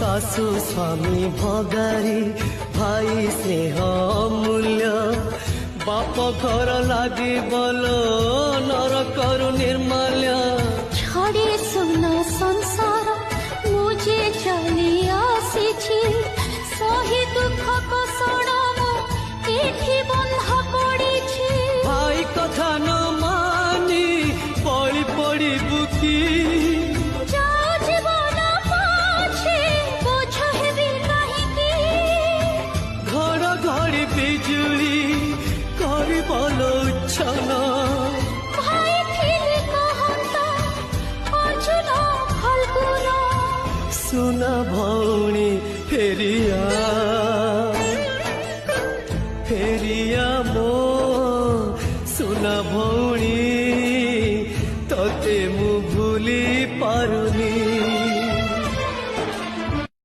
শাশু স্বামী ভগারি ভাই স্নেহ অমূল্য বাপ ঘর লাগি বল নরকরু निर्मल्य छड़े सुना संसार मुझे चली आसी सही दुख कषण एठी बंधा पड़ी भाई कथा न मानी पड़ी पड़ी बुकी घर घड़ी बिजुली कर बोलो छन सुना भौणी फेरिया